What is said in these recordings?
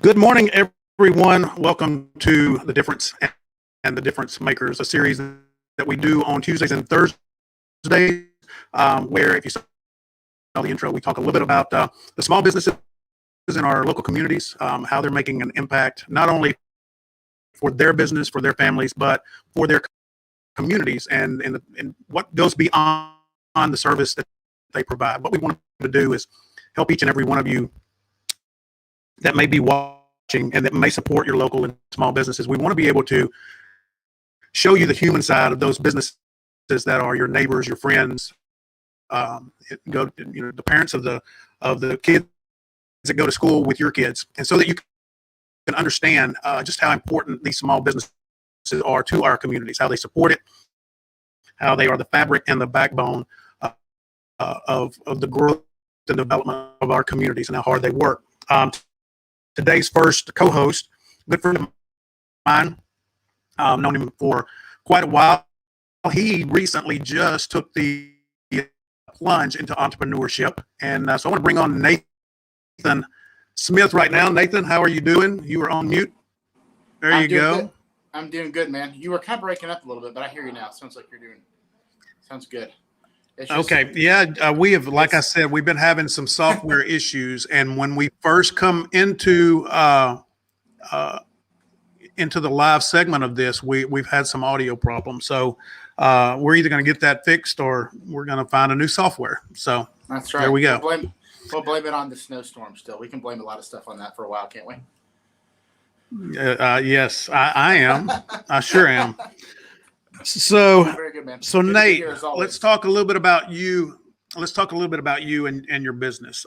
Good morning, everyone. Welcome to The Difference and the Difference Makers, a series that we do on Tuesdays and Thursdays, where, if you saw the intro, we talk a little bit about the small businesses in our local communities, how they're making an impact, not only for their business, for their families, but for their communities and what goes beyond the service that they provide. What we want to do is help each and every one of you that may be watching and that may support your local and small businesses. We want to be able to show you the human side of those businesses that are your neighbors, your friends, the parents of the kids that go to school with your kids, and so that you can understand just how important these small businesses are to our communities, how they support it, how they are the fabric and the backbone of the growth and development of our communities, and how hard they work. Today's first co-host, good friend of mine, known him for quite a while. He recently just took the plunge into entrepreneurship, and so I want to bring on Nathan Smith right now. Nathan, how are you doing? You were on mute. There you go. Good. I'm doing good, man. You were kind of breaking up a little bit, but I hear you now. Sounds like you're doing. Sounds good. Okay. Yeah. We have, like I said, we've been having some software issues. And when we first come into the live segment of this, we've had some audio problems. So we're either going to get that fixed or we're going to find a new software. So that's right. There we go. We'll blame it on the snowstorm still. We can blame a lot of stuff on that for a while, can't we? Yes, I am. I sure am. So, very good, man. So good Nate, let's talk a little bit about you. Let's talk a little bit about you and your business.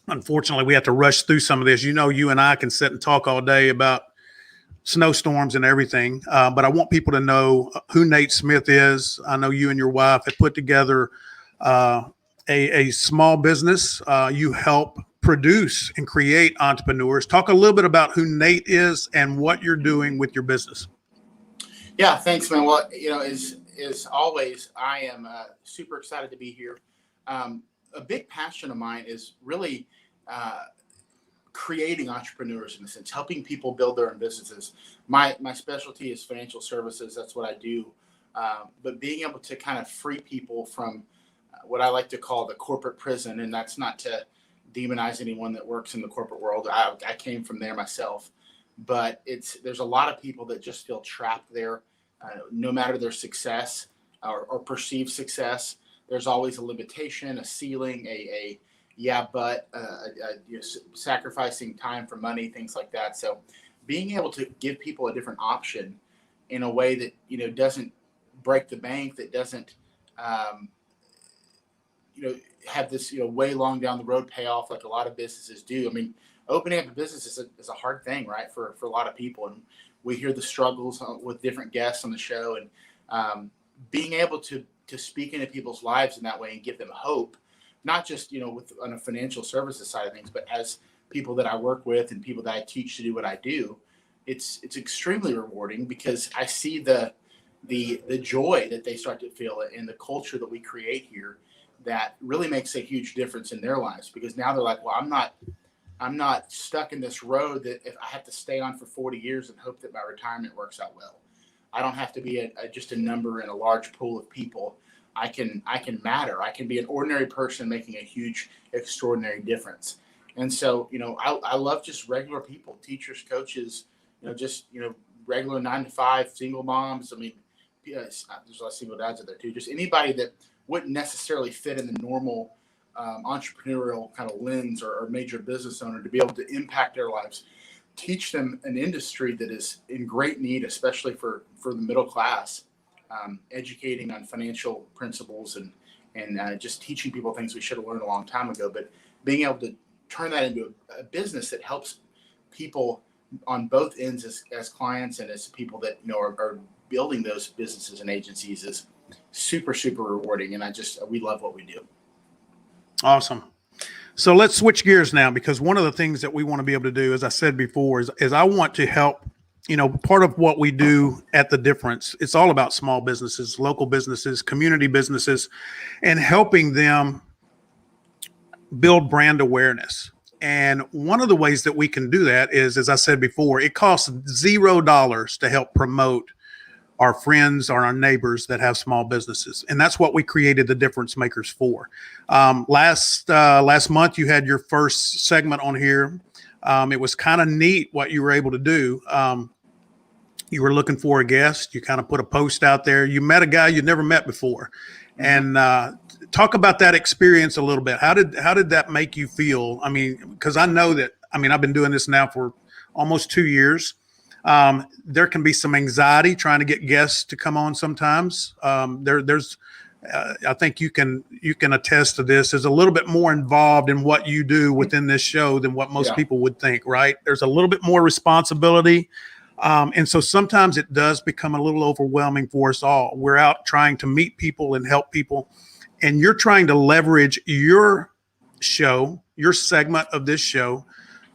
Unfortunately, we have to rush through some of this. You know, you and I can sit and talk all day about snowstorms and everything, but I want people to know who Nate Smith is. I know you and your wife have put together a small business. You help produce and create entrepreneurs. Talk a little bit about who Nate is and what you're doing with your business. Yeah, thanks, man. Well, as always, I am super excited to be here. A big passion of mine is really creating entrepreneurs, in a sense, helping people build their own businesses. My specialty is financial services. That's what I do. But being able to kind of free people from what I like to call the corporate prison, and that's not to demonize anyone that works in the corporate world. I came from there myself. But there's a lot of people that just feel trapped there, no matter their success or perceived success. There's always a limitation, a ceiling, sacrificing time for money, things like that. So being able to give people a different option in a way that, doesn't break the bank, that doesn't, have this, way long down the road payoff like a lot of businesses do. I mean, opening up a business is a hard thing, right, for a lot of people. And we hear the struggles with different guests on the show, and being able to speak into people's lives in that way and give them hope, not just, on a financial services side of things, but as people that I work with and people that I teach to do what I do, it's extremely rewarding because I see the joy that they start to feel in the culture that we create here that really makes a huge difference in their lives, because now they're like, well, I'm not stuck in this road that if I have to stay on for 40 years and hope that my retirement works out well. I don't have to be just a number in a large pool of people. I can matter. I can be an ordinary person making a huge, extraordinary difference. And so, I love just regular people, teachers, coaches, regular 9-to-5 single moms. I mean, there's a lot of single dads out there too. Just anybody that wouldn't necessarily fit in the normal entrepreneurial kind of lens or major business owner, to be able to impact their lives, teach them an industry that is in great need, especially for the middle class, educating on financial principles and just teaching people things we should have learned a long time ago, but being able to turn that into a business that helps people on both ends as clients and as people that are building those businesses and agencies is super, super rewarding. And we love what we do. Awesome. So let's switch gears now, because one of the things that we want to be able to do, as I said before, is I want to help, part of what we do at The Difference, it's all about small businesses, local businesses, community businesses, and helping them build brand awareness And one of the ways that we can do that is, as I said before, it costs $0 to help promote our friends or our neighbors that have small businesses. And that's what we created the Difference Makers for. Last month, you had your first segment on here. It was kind of neat what you were able to do. You were looking for a guest. You kind of put a post out there. You met a guy you'd never met before. And talk about that experience a little bit. How did that make you feel? I mean, because I know that, I mean, I've been doing this now for almost 2 years. There can be some anxiety trying to get guests to come on sometimes. There's I think you can attest to this. There's a little bit more involved in what you do within this show than what most people would think, right? There's a little bit more responsibility. And so sometimes it does become a little overwhelming for us all. We're out trying to meet people and help people, and you're trying to leverage your show, your segment of this show,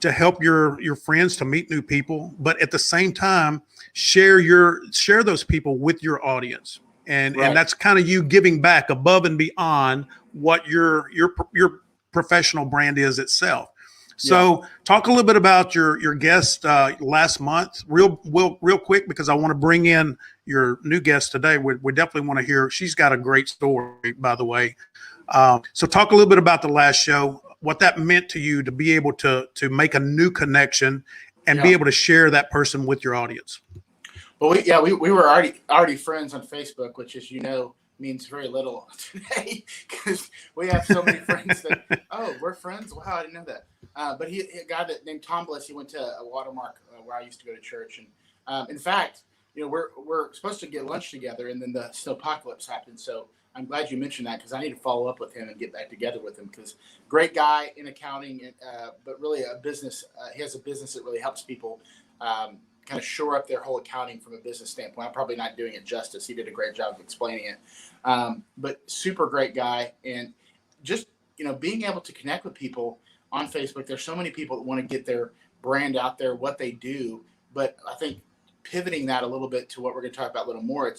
to help your friends to meet new people, but at the same time, share those people with your audience. And that's kind of you giving back above and beyond what your professional brand is itself. So talk a little bit about your guest last month, real quick, because I want to bring in your new guest today. We definitely want to hear. She's got a great story, by the way. So talk a little bit about the last show, what that meant to you to be able to make a new connection and be able to share that person with your audience. Well, we were already friends on Facebook, which, as you know, means very little today because we have so many friends that, oh, we're friends. Wow, I didn't know that. But a guy named Tom Bliss, he went to a Watermark where I used to go to church. And in fact, you know, we're supposed to get lunch together, and then the snowpocalypse happened. So I'm glad you mentioned that because I need to follow up with him and get back together with him because great guy in accounting, but really a business. He has a business that really helps people kind of shore up their whole accounting from a business standpoint. I'm probably not doing it justice. He did a great job of explaining it. But super great guy. And just, you know, being able to connect with people on Facebook. There's so many people that want to get their brand out there, what they do. But I think pivoting that a little bit to what we're going to talk about a little more,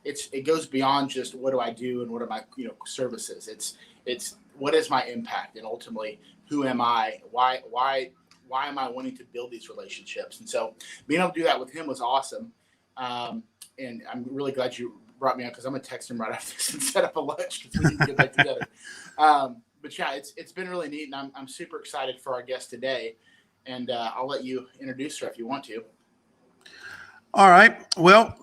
it goes beyond just what do I do and what are my, you know, services. It's what is my impact, and ultimately who am I? Why am I wanting to build these relationships? And so being able to do that with him was awesome. And I'm really glad you brought me on because I'm going to text him right after this and set up a lunch because we need to get back together. But yeah, it's been really neat, and I'm super excited for our guest today. And I'll let you introduce her if you want to. All right. Well,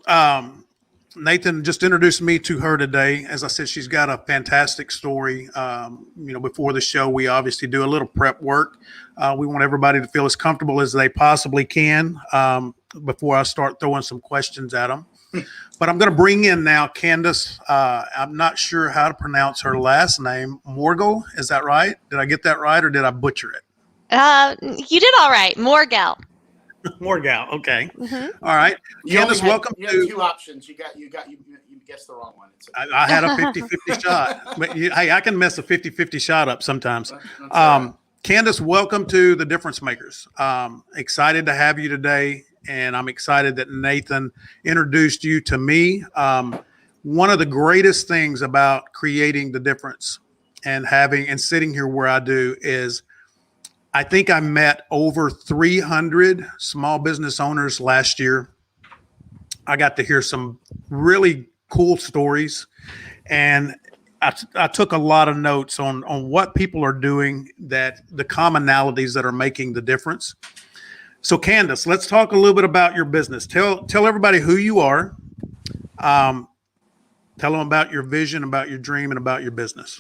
Nathan just introduced me to her today. As I said, she's got a fantastic story. You know, before the show, we obviously do a little prep work. We want everybody to feel as comfortable as they possibly can before I start throwing some questions at them. But I'm going to bring in now Candace. I'm not sure how to pronounce her last name. Morgel, is that right? Did I get that right, or did I butcher it? You did all right. Morgel. Morgel. Okay. Mm-hmm. All right. Candace, welcome. You had two options. You guessed the wrong one. I had a 50-50 shot. But hey, I can mess a 50-50 shot up sometimes. Candace, welcome to the Difference Makers. Excited to have you today. And I'm excited that Nathan introduced you to me. One of the greatest things about creating the difference and sitting here where I do is I think I met over 300 small business owners last year. I got to hear some really cool stories, and I took a lot of notes on what people are doing, that the commonalities that are making the difference. So Candace, let's talk a little bit about your business. Tell everybody who you are. Tell them about your vision, about your dream, and about your business.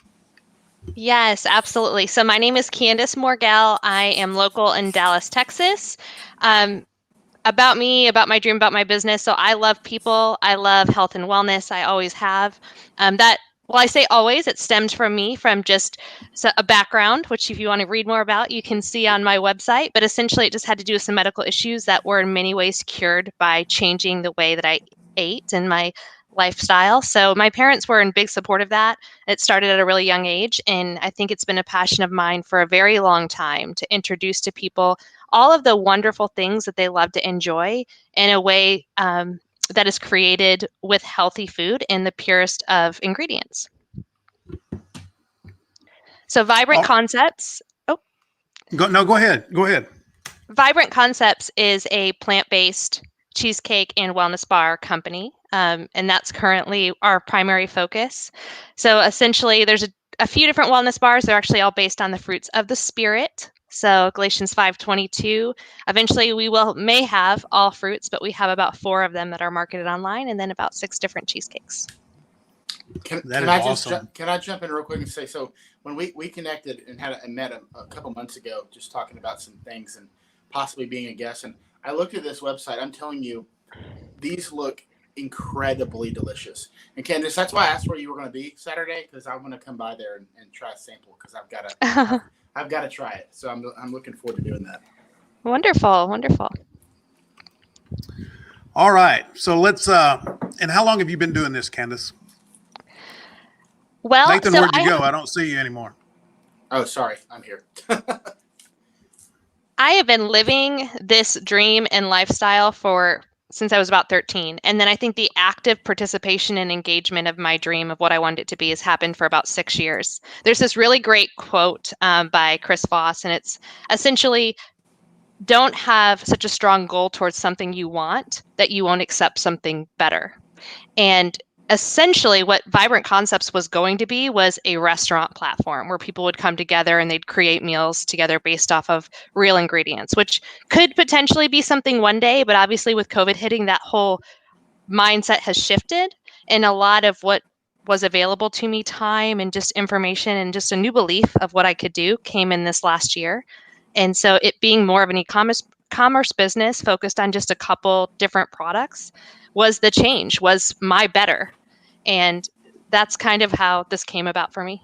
Yes, absolutely. So my name is Candace Morgel. I am local in Dallas, Texas. About me, about my dream, about my business. So I love people. I love health and wellness. I always have. Well, I say always, it stemmed from me, from just a background, which if you want to read more about, you can see on my website. But essentially, it just had to do with some medical issues that were in many ways cured by changing the way that I ate and my lifestyle. So my parents were in big support of that. It started at a really young age. And I think it's been a passion of mine for a very long time to introduce to people all of the wonderful things that they love to enjoy in a way that is created with healthy food and the purest of ingredients. So Vibrant Concepts. Oh, Go ahead. Go ahead. Vibrant Concepts is a plant-based cheesecake and wellness bar company, and that's currently our primary focus. So essentially, there's a few different wellness bars. They're actually all based on the fruits of the Spirit. So Galatians 5:22. Eventually, we may have all fruits, but we have about 4 of them that are marketed online, and then about 6 different cheesecakes. Can That I is just awesome. can I jump in real quick and say, so when we connected and met a couple months ago, just talking about some things and possibly being a guest, and I looked at this website. I'm telling you, these look incredibly delicious. And Candace, that's why I asked where you were going to be Saturday, because I'm going to come by there and try a sample, because I've got to try it. So I'm looking forward to doing that. Wonderful, wonderful. All right. So let's. And how long have you been doing this, Candace? Well, Nathan, so where'd you go? I don't see you anymore. Oh, sorry, I'm here. I have been living this dream and lifestyle since I was about 13. And then I think the active participation and engagement of my dream of what I wanted it to be has happened for about 6 years. There's this really great quote by Chris Voss, and it's essentially, don't have such a strong goal towards something you want that you won't accept something better. And essentially what Vibrant Concepts was going to be was a restaurant platform where people would come together and they'd create meals together based off of real ingredients, which could potentially be something one day, but obviously with COVID hitting, that whole mindset has shifted, and a lot of what was available to me, time and just information and just a new belief of what I could do, came in this last year. And so it being more of an commerce business focused on just a couple different products was the change, was my better. And that's kind of how this came about for me.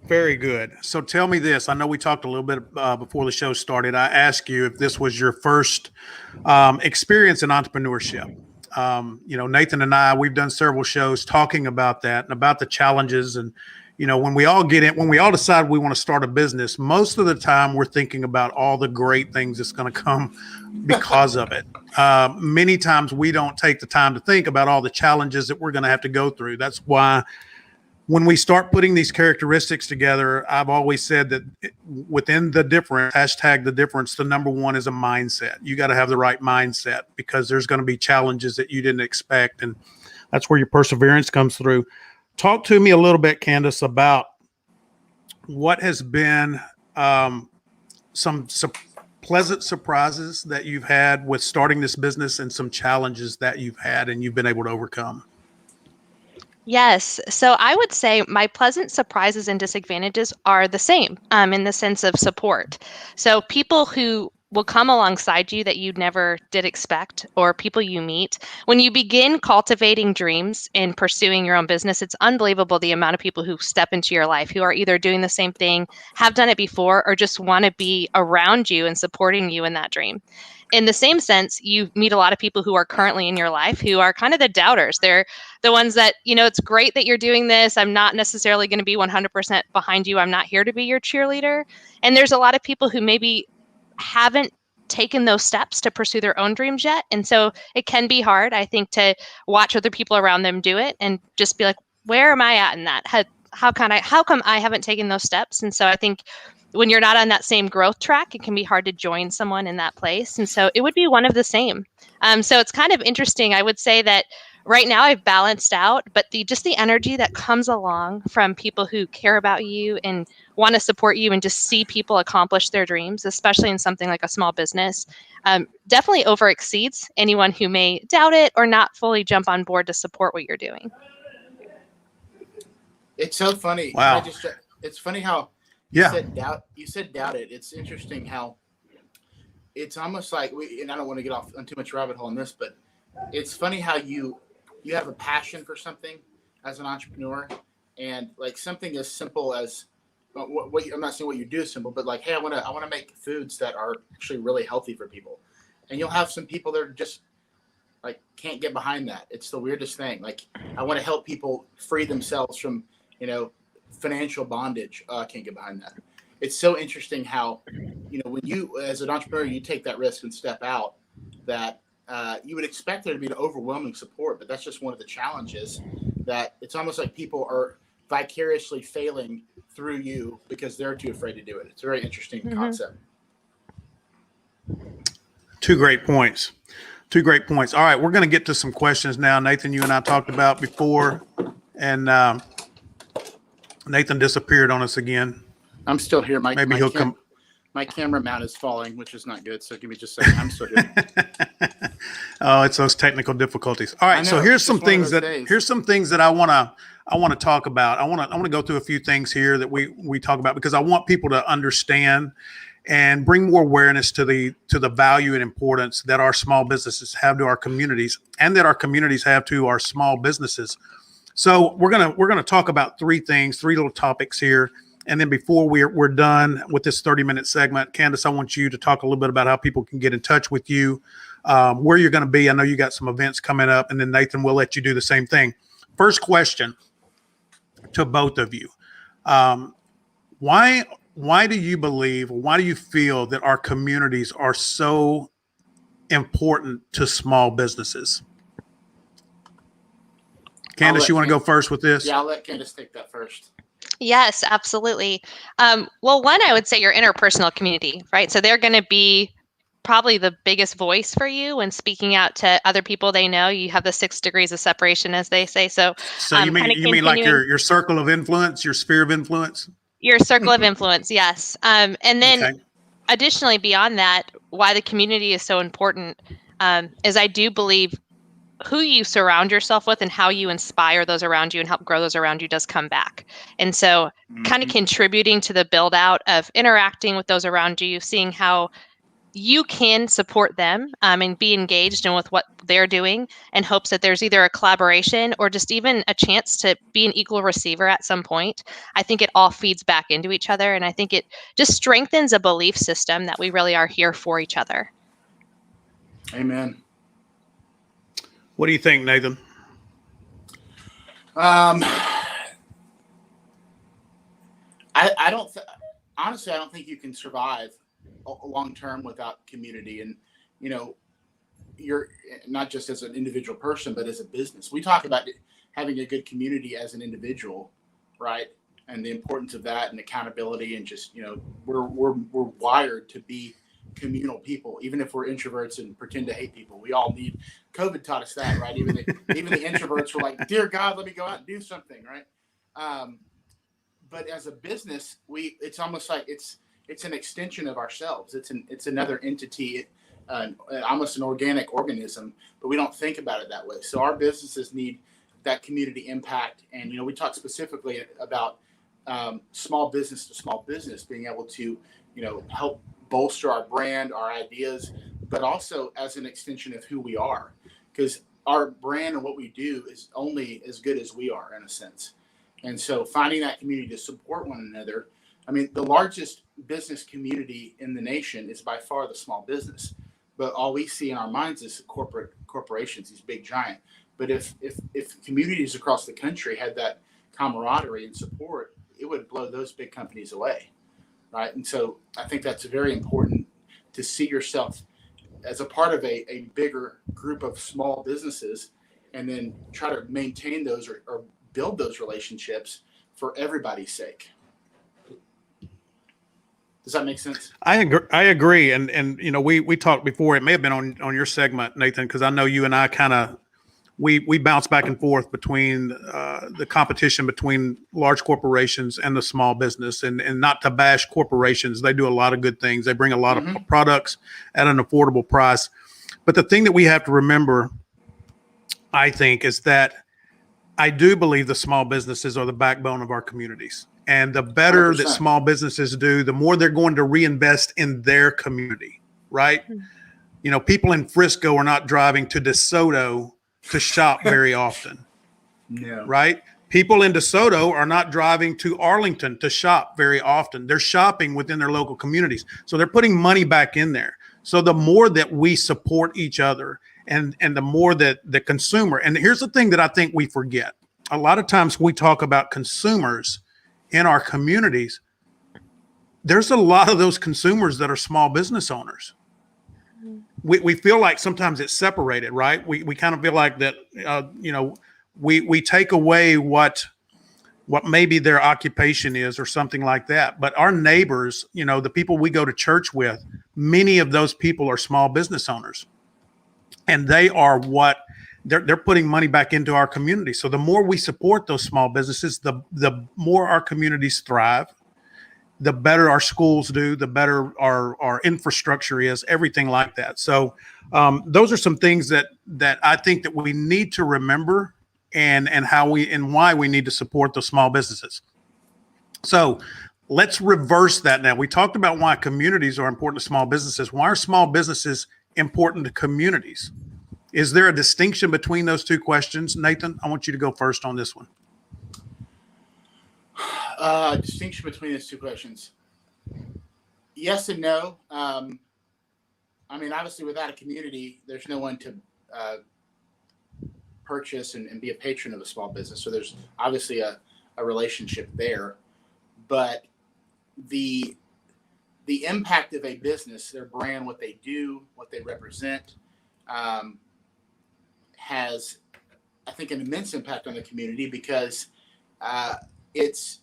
Very good. So tell me this. I know we talked a little bit before the show started. I asked you if this was your first experience in entrepreneurship. Nathan and I, we've done several shows talking about that and about the challenges. And, when we all decide we want to start a business, most of the time we're thinking about all the great things that's going to come because of it. Many times we don't take the time to think about all the challenges that we're going to have to go through. That's why when we start putting these characteristics together, I've always said that within the difference, hashtag the difference, the number one is a mindset. You got to have the right mindset, because there's going to be challenges that you didn't expect. And that's where your perseverance comes through. Talk to me a little bit, Candace, about what has been some pleasant surprises that you've had with starting this business, and some challenges that you've had and you've been able to overcome. Yes. So I would say my pleasant surprises and disadvantages are the same in the sense of support. So people who will come alongside you that you never did expect, or people you meet. When you begin cultivating dreams and pursuing your own business, it's unbelievable the amount of people who step into your life who are either doing the same thing, have done it before, or just want to be around you and supporting you in that dream. In the same sense, you meet a lot of people who are currently in your life who are kind of the doubters. They're the ones that, it's great that you're doing this. I'm not necessarily going to be 100% behind you. I'm not here to be your cheerleader. And there's a lot of people who maybe haven't taken those steps to pursue their own dreams yet. And so it can be hard, I think, to watch other people around them do it and just be like, where am I at in that? How come I haven't taken those steps? And so I think when you're not on that same growth track, it can be hard to join someone in that place. And so it would be one of the same. So it's kind of interesting. I would say that right now I've balanced out, but the energy that comes along from people who care about you and want to support you and just see people accomplish their dreams, especially in something like a small business, definitely overexceeds anyone who may doubt it or not fully jump on board to support what you're doing. It's so funny. Wow. It's funny how you said doubt it. It's interesting how it's almost like and I don't want to get off on too much rabbit hole on this, but it's funny how you have a passion for something as an entrepreneur, and like something as simple as what I'm not saying what you do is simple, but like, hey, I want to make foods that are actually really healthy for people, and you'll have some people that are just like can't get behind that. It's the weirdest thing. Like, I want to help people free themselves from financial bondage. I can't get behind that. It's so interesting how when you as an entrepreneur you take that risk and step out, that you would expect there to be an overwhelming support, but that's just one of the challenges. That it's almost like people are vicariously failing through you because they're too afraid to do it. It's a very interesting Mhm. concept. Two great points. Two great points. All right, we're going to get to some questions now. Nathan, you and I talked about before, and Nathan disappeared on us again. I'm still here. Maybe he'll come. My camera mount is falling, which is not good. So give me just a second. I'm still here. Oh, it's those technical difficulties. All right, so know, here's it's some just one of things those that days. here's some things that I want to talk about. I want to go through a few things here that we talk about because I want people to understand and bring more awareness to the value and importance that our small businesses have to our communities and that our communities have to our small businesses. So we're gonna talk about three little topics here. And then before we're done with this 30-minute segment, Candace, I want you to talk a little bit about how people can get in touch with you, where you're going to be. I know you got some events coming up, and then Nathan will let you do the same thing. First question to both of you. Why do you believe, why do you feel that our communities are so important to small businesses? Candace, you want to go first with this? Yeah, I'll let Candace take that first. Yes, absolutely. Well, one, I would say your interpersonal community, right? So they're going to be probably the biggest voice for you when speaking out to other people they know. You have the 6 degrees of separation, as they say. So you mean like your circle of influence, your sphere of influence? Your circle of influence, yes. And then additionally, beyond that, why the community is so important is I do believe who you surround yourself with and how you inspire those around you and help grow those around you does come back. And so kind of contributing to the build out of interacting with those around you, seeing how you can support them and be engaged in with what they're doing in hopes that there's either a collaboration or just even a chance to be an equal receiver at some point. I think it all feeds back into each other. And I think it just strengthens a belief system that we really are here for each other. Amen. What do you think, Nathan? I don't honestly, I don't think you can survive long term without community. And you're not just as an individual person, but as a business. We talk about having a good community as an individual, right? And the importance of that and accountability, and just we're wired to be communal people, even if we're introverts and pretend to hate people. We all need. COVID taught us that, right? Even the introverts were like, "Dear God, let me go out and do something," right? But as a business, it's almost like it's an extension of ourselves. It's another entity, almost an organic organism, but we don't think about it that way. So our businesses need that community impact, and we talk specifically about small business to small business being able to help bolster our brand, our ideas, but also as an extension of who we are, because our brand and what we do is only as good as we are, in a sense. And so finding that community to support one another. I mean, the largest business community in the nation is by far the small business, but all we see in our minds is corporations, these big giant. But if communities across the country had that camaraderie and support, it would blow those big companies away, right? And so I think that's very important to see yourself as a part of a bigger group of small businesses, and then try to maintain those or build those relationships for everybody's sake. Does that make sense? I agree. And we talked before. It may have been on your segment, Nathan, because I know you and I kind of we bounce back and forth between the competition between large corporations and the small business, and not to bash corporations. They do a lot of good things. They bring a lot of products at an affordable price. But the thing that we have to remember, I think, is that I do believe the small businesses are the backbone of our communities. And the better 100%. that small businesses do, the more they're going to reinvest in their community, right? People in Frisco are not driving to DeSoto to shop very often. No. Right? People in DeSoto are not driving to Arlington to shop very often. They're shopping within their local communities. So they're putting money back in there. So the more that we support each other, and the more that the consumer, and here's the thing that I think we forget. A lot of times we talk about consumers in our communities. There's a lot of those consumers that are small business owners. We feel like sometimes it's separated, right? We kind of feel like that, we take away what what maybe their occupation is or something like that. But our neighbors, you know, the people we go to church with, many of those people are small business owners, and they are what they're putting money back into our community. So the more we support those small businesses, the more our communities thrive, the better our schools do, the better our infrastructure is, everything like that. So those are some things that I think that we need to remember, and why we need to support those small businesses. So let's reverse that now. We talked about why communities are important to small businesses. Why are small businesses important to communities? Is there a distinction between those two questions? Nathan, I want you to go first on this one. Distinction between those two questions. Yes and no. I mean, obviously, without a community, there's no one to purchase and be a patron of a small business. So there's obviously a relationship there. But the impact of a business, their brand, what they do, what they represent, has, I think, an immense impact on the community, because it's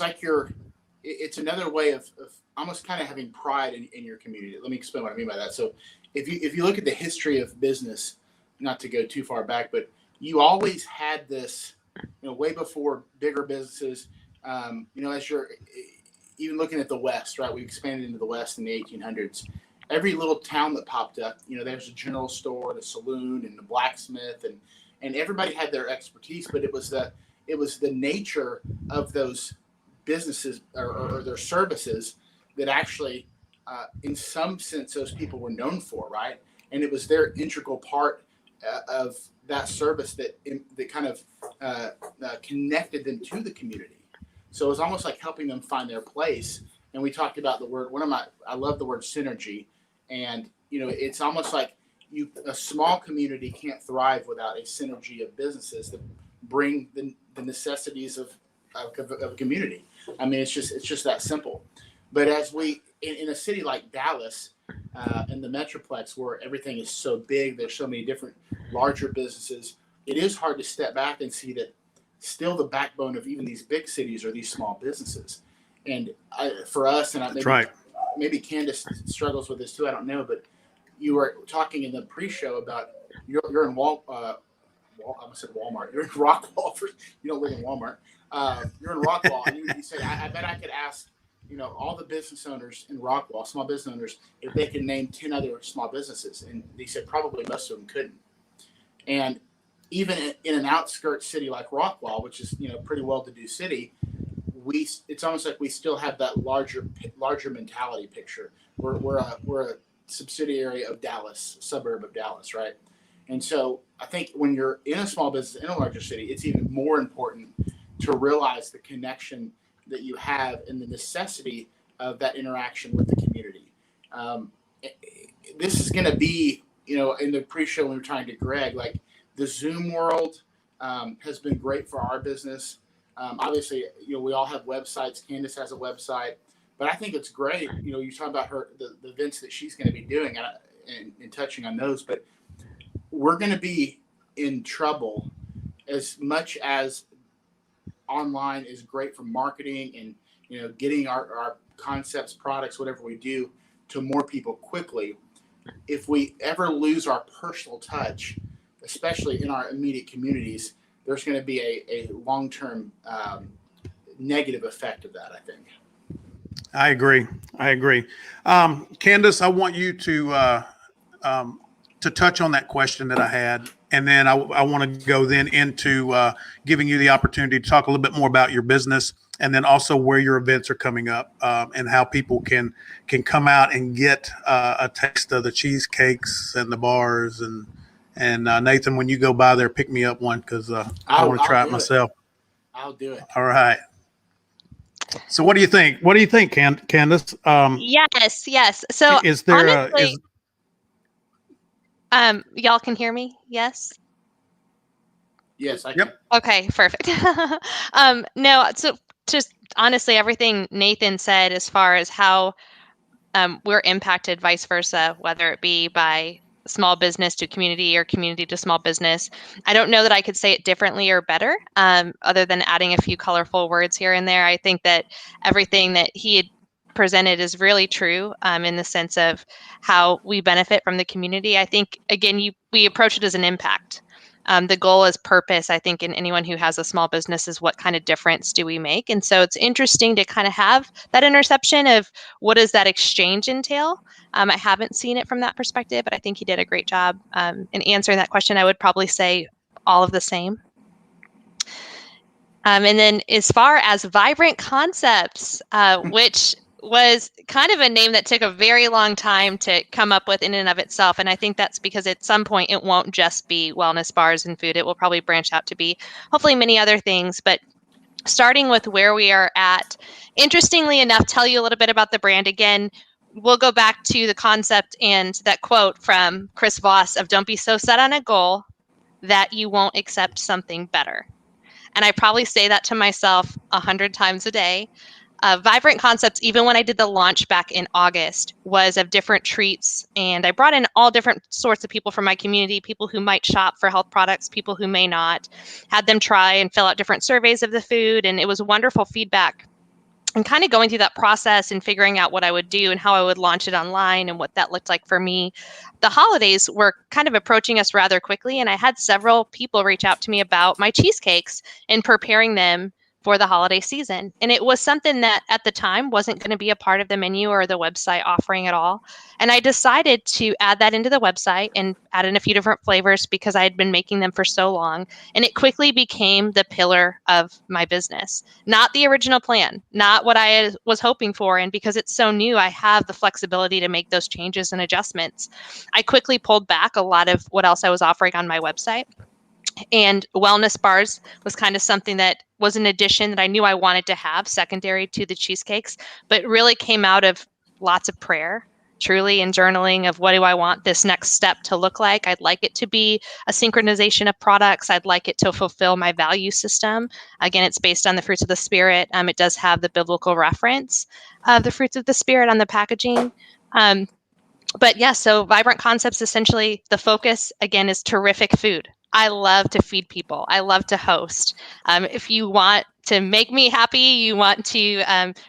like it's another way of almost kind of having pride in your community. Let me explain what I mean by that. So if you look at the history of business, not to go too far back, but you always had this, you know, way before bigger businesses, you know, as you're even looking at the West, right? We expanded into the West in the 1800s. Every little town that popped up, you know, there's a general store, the saloon, and the blacksmith, and everybody had their expertise, but it was the nature of those businesses or their services that actually, in some sense, those people were known for, right? And it was their integral part of that service that kind of connected them to the community. So it was almost like helping them find their place. And we talked about the word, I love the word synergy. And, you know, it's almost like a small community can't thrive without a synergy of businesses that bring the necessities of a community. I mean, it's just that simple. But as in a city like Dallas, in the Metroplex, where everything is so big, there's so many different larger businesses, it is hard to step back and see that still the backbone of even these big cities are these small businesses. And for us, and maybe Candace struggles with this too, I don't know, but you were talking in the pre-show about you're in I almost said Walmart. You're in Rockwall. You don't live in Walmart. You're in Rockwall, and you say, I bet I could ask, you know, all the business owners in Rockwall, small business owners, if they could name 10 other small businesses, and they said probably most of them couldn't. And even in an outskirts city like Rockwall, which is, you know, pretty well-to-do city, it's almost like we still have that larger mentality picture. We're a subsidiary of Dallas, suburb of Dallas, right? And so I think when you're in a small business in a larger city, it's even more important to realize the connection that you have and the necessity of that interaction with the community. This is going to be, you know, in the pre-show when we were talking to Greg, like the Zoom world has been great for our business. Obviously, you know, we all have websites. Candace has a website, but I think it's great. You know, you're talking about the events that she's going to be doing and touching on those, but we're going to be in trouble as much as online is great for marketing and, you know, getting our concepts, products, whatever we do to more people quickly. If we ever lose our personal touch, especially in our immediate communities, there's going to be a long-term negative effect of that, I think. I agree. Candace, I want you to touch on that question that I had, and then I want to go then into giving you the opportunity to talk a little bit more about your business, and then also where your events are coming up, and how people can come out and get a taste of the cheesecakes and the bars. And Nathan, when you go by there, pick me up one, because I want to try it myself. I'll do it. All right. So what do you think? What do you think, Candace? Yes. So is there honestly, y'all can hear me? Yes. Yes, I can. Yep. Okay, perfect. No, so just honestly, everything Nathan said as far as how we're impacted, vice versa, whether it be by small business to community or community to small business. I don't know that I could say it differently or better, other than adding a few colorful words here and there. I think that everything that he had presented is really true, in the sense of how we benefit from the community. I think, again, we approach it as an impact. The goal is purpose. I think in anyone who has a small business is what kind of difference do we make? And so it's interesting to kind of have that interception of what does that exchange entail? I haven't seen it from that perspective, but I think he did a great job in answering that question. I would probably say all of the same. And then as far as Vibrant Concepts, which was kind of a name that took a very long time to come up with in and of itself. And I think that's because at some point it won't just be wellness bars and food. It will probably branch out to be hopefully many other things. But starting with where we are at, interestingly enough, tell you a little bit about the brand. Again, we'll go back to the concept and that quote from Chris Voss of don't be so set on a goal that you won't accept something better. And I probably say that to myself 100 times a day. Vibrant Concepts, even when I did the launch back in August, was of different treats. And I brought in all different sorts of people from my community, people who might shop for health products, people who may not, had them try and fill out different surveys of the food. And it was wonderful feedback. And kind of going through that process and figuring out what I would do and how I would launch it online and what that looked like for me. The holidays were kind of approaching us rather quickly. And I had several people reach out to me about my cheesecakes and preparing them for the holiday season. And it was something that at the time wasn't going to be a part of the menu or the website offering at all. And I decided to add that into the website and add in a few different flavors because I had been making them for so long. And it quickly became the pillar of my business, not the original plan, not what I was hoping for. And because it's so new, I have the flexibility to make those changes and adjustments. I quickly pulled back a lot of what else I was offering on my website. And wellness bars was kind of something that was an addition that I knew I wanted to have secondary to the cheesecakes, but really came out of lots of prayer, truly, and journaling of what do I want this next step to look like. I'd like it to be a synchronization of products. I'd like it to fulfill my value system. Again, it's based on the fruits of the spirit. It does have the biblical reference of the fruits of the spirit on the packaging. But yeah, so Vibrant Concepts, essentially the focus, again, is terrific food. I love to feed people. I love to host. If you want to make me happy, you want to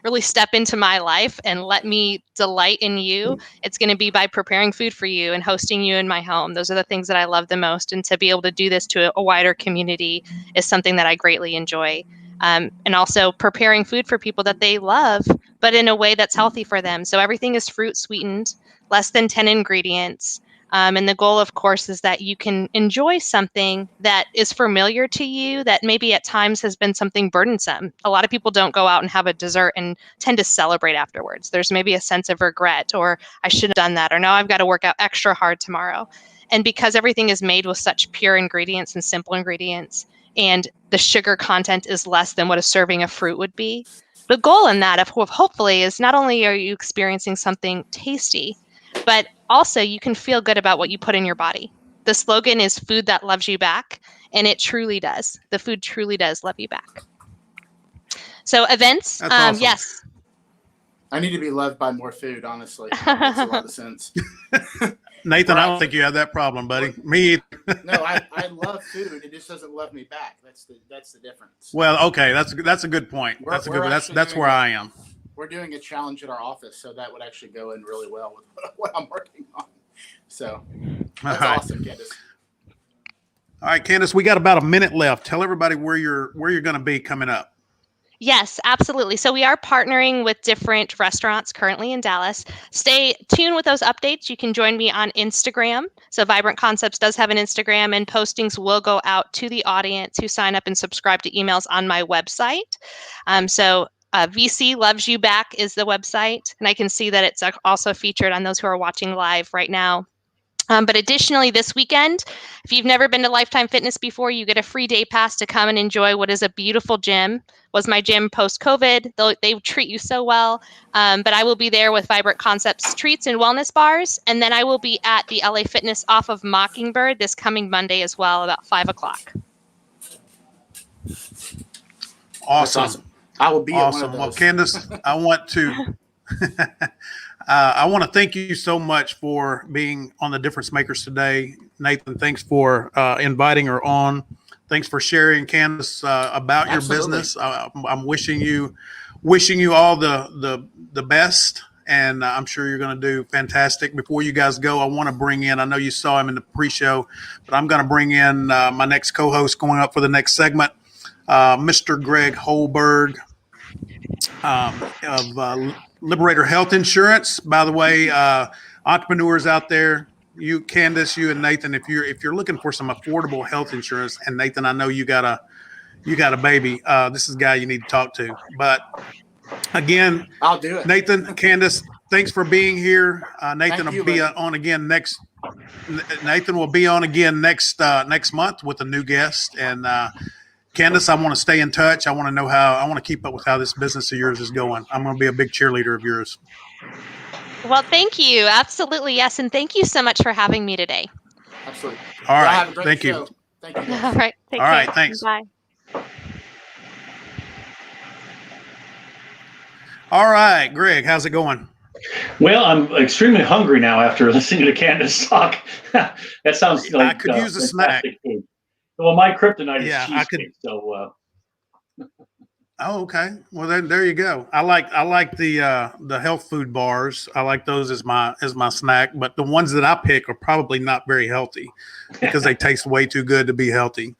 really step into my life and let me delight in you, it's going to be by preparing food for you and hosting you in my home. Those are the things that I love the most. And to be able to do this to a wider community is something that I greatly enjoy. And also preparing food for people that they love, but in a way that's healthy for them. So everything is fruit sweetened, less than 10 ingredients. And the goal, of course, is that you can enjoy something that is familiar to you that maybe at times has been something burdensome. A lot of people don't go out and have a dessert and tend to celebrate afterwards. There's maybe a sense of regret, or I should have done that, or now I've got to work out extra hard tomorrow. And because everything is made with such pure ingredients and simple ingredients, and the sugar content is less than what a serving of fruit would be, the goal in that of hopefully is not only are you experiencing something tasty, but also you can feel good about what you put in your body. The slogan is food that loves you back, and it truly does. The food truly does love you back. So events, That's awesome. Yes. I need to be loved by more food, honestly. That makes a lot of sense. Nathan, Right. I don't think you have that problem, buddy. Me either. No, I love food. It just doesn't love me back. That's the difference. Well, okay, that's a good point. We're- That's a good we're one. actually That's doing where it. I am. We're doing a challenge at our office, so that would actually go in really well with what I'm working on. So that's All right. awesome, Candace. All right, Candace, we got about a minute left. Tell everybody where you're going to be coming up. Yes, absolutely. So we are partnering with different restaurants currently in Dallas. Stay tuned with those updates. You can join me on Instagram. So Vibrant Concepts does have an Instagram, and postings will go out to the audience who sign up and subscribe to emails on my website. VC Loves You Back is the website, and I can see that it's also featured on those who are watching live right now. But additionally, this weekend, if you've never been to Lifetime Fitness before, you get a free day pass to come and enjoy what is a beautiful gym. Was my gym post-COVID. They treat you so well. But I will be there with Vibrant Concepts treats and wellness bars. And then I will be at the LA Fitness off of Mockingbird this coming Monday as well, about 5 o'clock. That's Awesome. awesome. I will be at one Awesome. of Well, those. Candace, I want to I want to thank you so much for being on the Difference Makers today. Nathan, thanks for inviting her on. Thanks for sharing, Candace, about your Absolutely. business. I'm wishing you all the best, and I'm sure you're going to do fantastic. Before you guys go, I want to bring in, I know you saw him in the pre-show, but I'm going to bring in my next co-host going up for the next segment, Mr. Greg Holberg of Liberator Health Insurance. By the way, entrepreneurs out there, you, Candace, you and Nathan, if you're looking for some affordable health insurance, and Nathan, I know you got a baby. This is the guy you need to talk to. But again, I'll do it. Nathan, Candace, thanks for being here. Nathan Thank you, will be buddy. on again next. Nathan will be on again next month with a new guest. And Candace, I want to stay in touch. I want to keep up with how this business of yours is going. I'm going to be a big cheerleader of yours. Well, thank you. Absolutely, yes, and thank you so much for having me today. Absolutely. All Y'all right. have a great Thank show. you. Thank you. All right. Take All care. right, thanks. Bye. All right, Greg, how's it going? Well, I'm extremely hungry now after listening to Candace talk. That sounds like I could use a snack. Food. Well, my kryptonite Yeah, is cheesecake. So, Oh, okay. Well, then there you go. I like the health food bars. I like those as my snack. But the ones that I pick are probably not very healthy because they taste way too good to be healthy.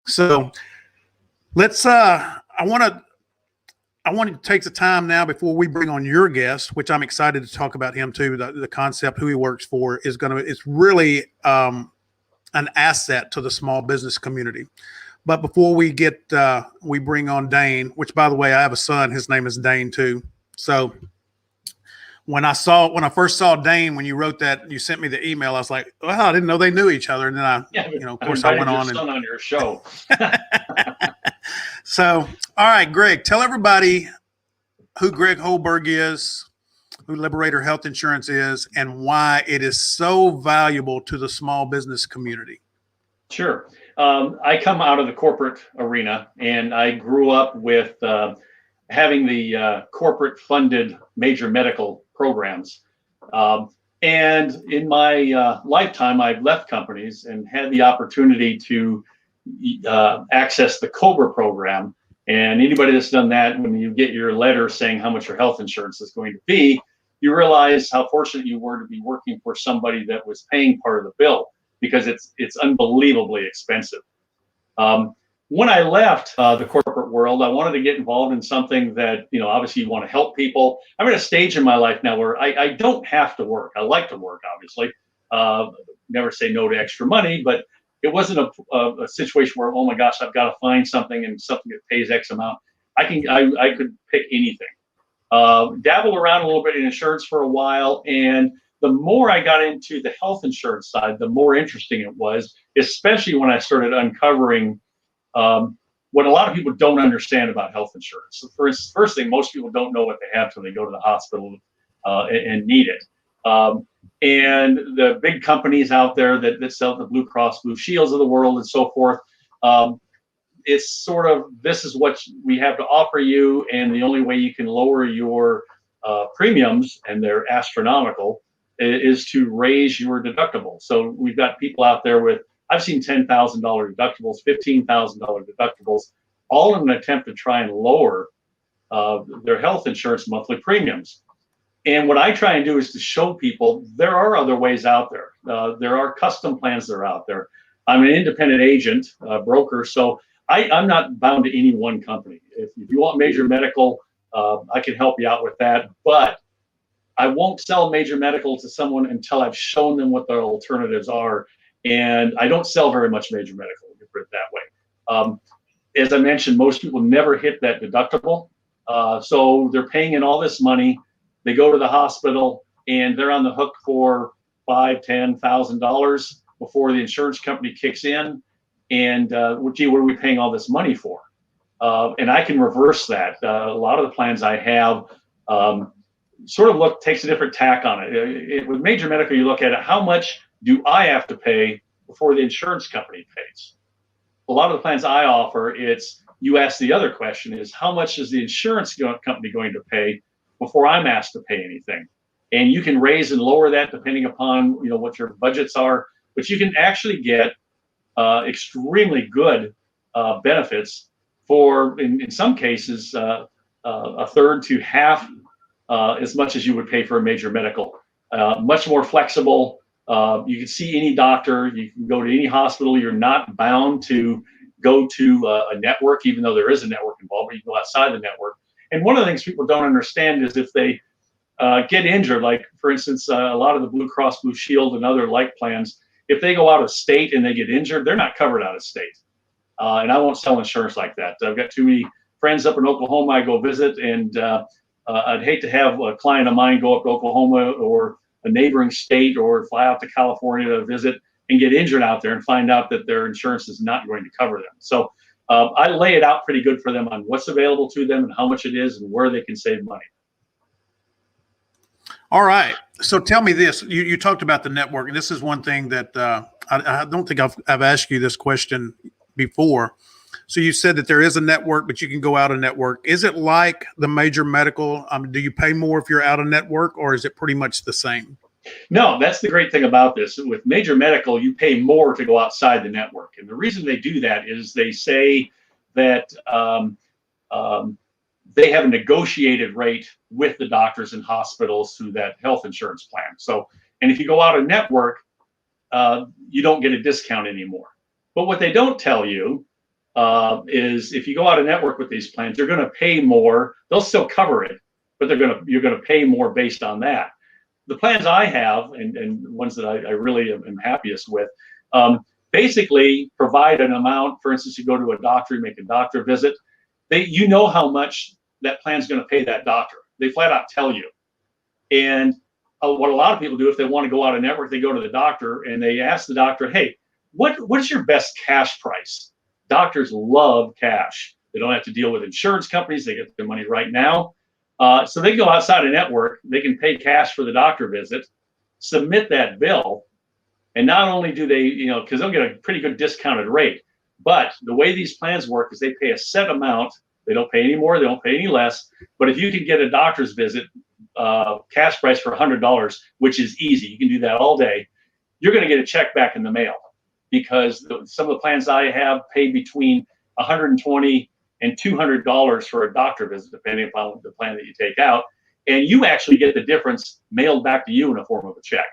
So let's. I want to take the time now before we bring on your guest, which I'm excited to talk about him too. The concept, who he works for, it's really an asset to the small business community. But before we bring on Dane, which by the way, I have a son. His name is Dane too. So when I first saw Dane, when you wrote that, you sent me the email. I was like, well, I didn't know they knew each other. And then of course, I went on on your show. So, all right, Greg, tell everybody who Greg Holberg is, who Liberator Health Insurance is, and why it is so valuable to the small business community. Sure. I come out of the corporate arena, and I grew up with having the corporate funded major medical programs. And in my lifetime, I've left companies and had the opportunity to access the COBRA program. And anybody that's done that, when you get your letter saying how much your health insurance is going to be, you realize how fortunate you were to be working for somebody that was paying part of the bill, because it's unbelievably expensive. When I left the corporate world, I wanted to get involved in something that, obviously you want to help people. I'm at a stage in my life now where I don't have to work. I like to work, obviously. Never say no to extra money, but it wasn't a situation where, oh my gosh, I've got to find something and something that pays X amount. I could pick anything. Dabbled around a little bit in insurance for a while, and the more I got into the health insurance side, the more interesting it was, especially when I started uncovering what a lot of people don't understand about health insurance. So first thing, most people don't know what they have until they go to the hospital and need it. And the big companies out there that sell the Blue Cross Blue Shields of the world and so forth, it's sort of, this is what we have to offer you, and the only way you can lower your premiums, and they're astronomical, is to raise your deductible. So we've got people out there with, I've seen $10,000 deductibles, $15,000 deductibles, all in an attempt to try and lower their health insurance monthly premiums. And what I try and do is to show people there are other ways out there. There are custom plans that are out there. I'm an independent agent, broker, so I'm not bound to any one company. If you want major medical, I can help you out with that. But I won't sell major medical to someone until I've shown them what their alternatives are. And I don't sell very much major medical, to put it that way. As I mentioned, most people never hit that deductible. So they're paying in all this money. They go to the hospital and they're on the hook for $5,000, $10,000 before the insurance company kicks in. And gee, what are we paying all this money for? And I can reverse that. A lot of the plans I have sort of takes a different tack on it. With major medical, you look at it, how much do I have to pay before the insurance company pays? A lot of the plans I offer, you ask the other question is, how much is the insurance company going to pay before I'm asked to pay anything. And you can raise and lower that depending upon what your budgets are, but you can actually get extremely good benefits for, in some cases, a third to half as much as you would pay for a major medical. Much more flexible. You can see any doctor. You can go to any hospital. You're not bound to go to a network, even though there is a network involved, but you can go outside the network. And one of the things people don't understand is if they get injured, like for instance, a lot of the Blue Cross Blue Shield and other like plans, if they go out of state and they get injured, they're not covered out of state. And I won't sell insurance like that. I've got too many friends up in Oklahoma I go visit, and I'd hate to have a client of mine go up to Oklahoma or a neighboring state or fly out to California to visit and get injured out there and find out that their insurance is not going to cover them. So I lay it out pretty good for them on what's available to them and how much it is and where they can save money. All right. So tell me this. You talked about the network, and this is one thing that I don't think I've asked you this question before. So you said that there is a network, but you can go out of network. Is it like the major medical? Do you pay more if you're out of network, or is it pretty much the same? No, that's the great thing about this. With major medical, you pay more to go outside the network. And the reason they do that is they say that they have a negotiated rate with the doctors and hospitals through that health insurance plan. So, and if you go out of network, you don't get a discount anymore. But what they don't tell you is if you go out of network with these plans, you're going to pay more. They'll still cover it, but you're going to pay more based on that. The plans I have, and ones that I really am happiest with, basically provide an amount. For instance, you go to a doctor, you make a doctor visit. You know how much that plan's going to pay that doctor. They flat out tell you. And what a lot of people do, if they want to go out of network, they go to the doctor and they ask the doctor, hey, what's your best cash price? Doctors love cash. They don't have to deal with insurance companies. They get their money right now. So they go outside of network. They can pay cash for the doctor visit, submit that bill, and not only do they, because they'll get a pretty good discounted rate, but the way these plans work is they pay a set amount. They don't pay any more. They don't pay any less. But if you can get a doctor's visit cash price for $100, which is easy, you can do that all day, you're going to get a check back in the mail, because some of the plans I have pay between $120 and $200 for a doctor visit, depending upon the plan that you take out. And you actually get the difference mailed back to you in the form of a check.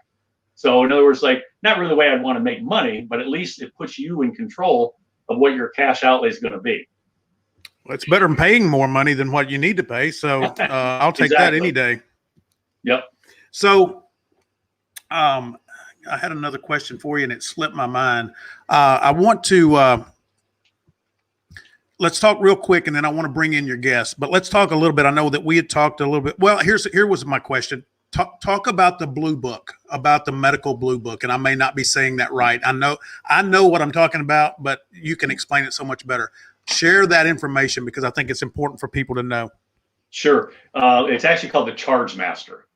So in other words, like, not really the way I'd want to make money, but at least it puts you in control of what your cash outlay is going to be. Well, it's better than paying more money than what you need to pay. So I'll take that any day. Yep. So I had another question for you, and it slipped my mind. I want to let's talk real quick, and then I want to bring in your guests. But let's talk a little bit. I know that we had talked a little bit. Well, here was my question. Talk about the blue book, about the medical blue book, and I may not be saying that right. I know what I'm talking about, but you can explain it so much better. Share that information, because I think it's important for people to know. Sure. It's actually called the Charge Master.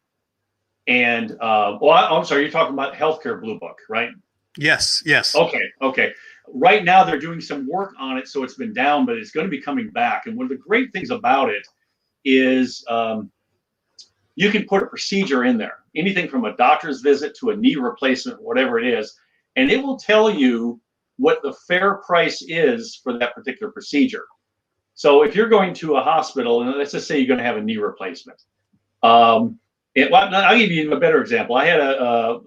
And I'm sorry, you're talking about healthcare blue book, right? Yes. Okay. Right now they're doing some work on it, so it's been down, but it's going to be coming back. And one of the great things about it is you can put a procedure in there, anything from a doctor's visit to a knee replacement, whatever it is, and it will tell you what the fair price is for that particular procedure. So if you're going to a hospital, and let's just say you're going to have a knee replacement. I'll give you a better example. I had a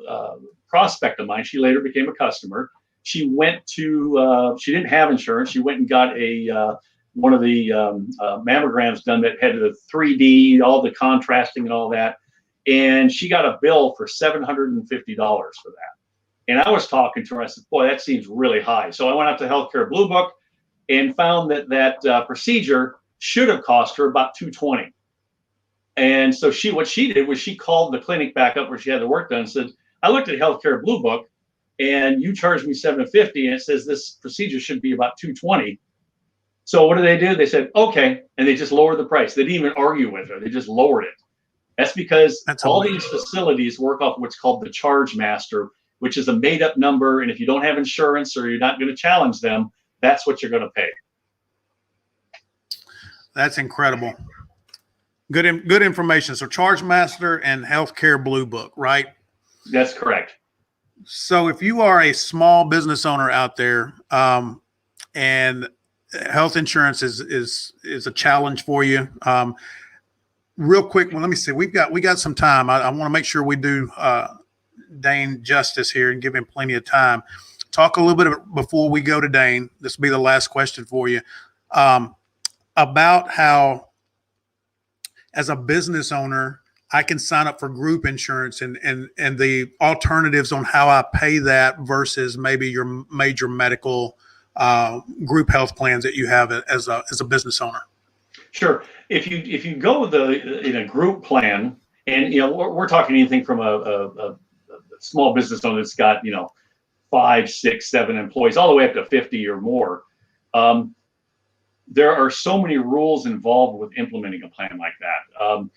prospect of mine. She later became a customer. She went to, she didn't have insurance. She went and got one of the mammograms done that had the 3D, all the contrasting and all that. And she got a bill for $750 for that. And I was talking to her. I said, boy, that seems really high. So I went out to Healthcare Blue Book and found that procedure should have cost her about $220. And so what she did was she called the clinic back up where she had the work done and said, I looked at Healthcare Blue Book and you charged me $750, and it says this procedure should be about $220. So what do? They said, okay. And they just lowered the price. They didn't even argue with her. They just lowered it. That's because all these facilities work off what's called the Charge Master, which is a made up number. And if you don't have insurance or you're not going to challenge them, that's what you're going to pay. That's incredible. Good information. So Chargemaster and Healthcare Blue Book, right? That's correct. So if you are a small business owner out there, and health insurance is a challenge for you, real quick, well, let me see. We got some time. I want to make sure we do Dane justice here and give him plenty of time. Talk a little bit before we go to Dane. This will be the last question for you, about how, as a business owner, I can sign up for group insurance and the alternatives on how I pay that versus maybe your major medical group health plans that you have as a business owner. Sure. If you go in a group plan, and we're talking anything from a small business owner that's got 5, 6, 7 employees, all the way up to 50 or more. There are so many rules involved with implementing a plan like that.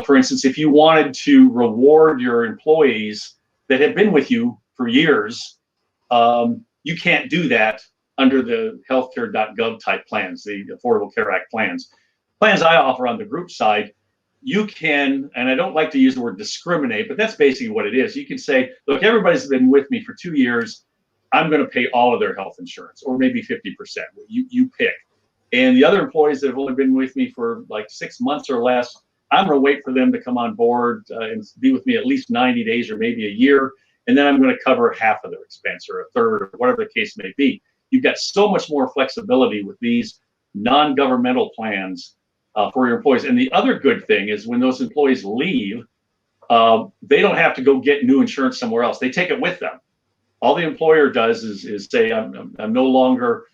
For instance, if you wanted to reward your employees that have been with you for years, you can't do that under the healthcare.gov type plans, the Affordable Care Act plans. Plans I offer on the group side, you can, and I don't like to use the word discriminate, but that's basically what it is. You can say, look, everybody's been with me for 2 years. I'm going to pay all of their health insurance, or maybe 50%. You pick. And the other employees that have only been with me for like 6 months or less, I'm going to wait for them to come on board and be with me at least 90 days or maybe a year. And then I'm going to cover half of their expense, or a third, or whatever the case may be. You've got so much more flexibility with these non-governmental plans for your employees. And the other good thing is when those employees leave, they don't have to go get new insurance somewhere else. They take it with them. All the employer does is say, I'm no longer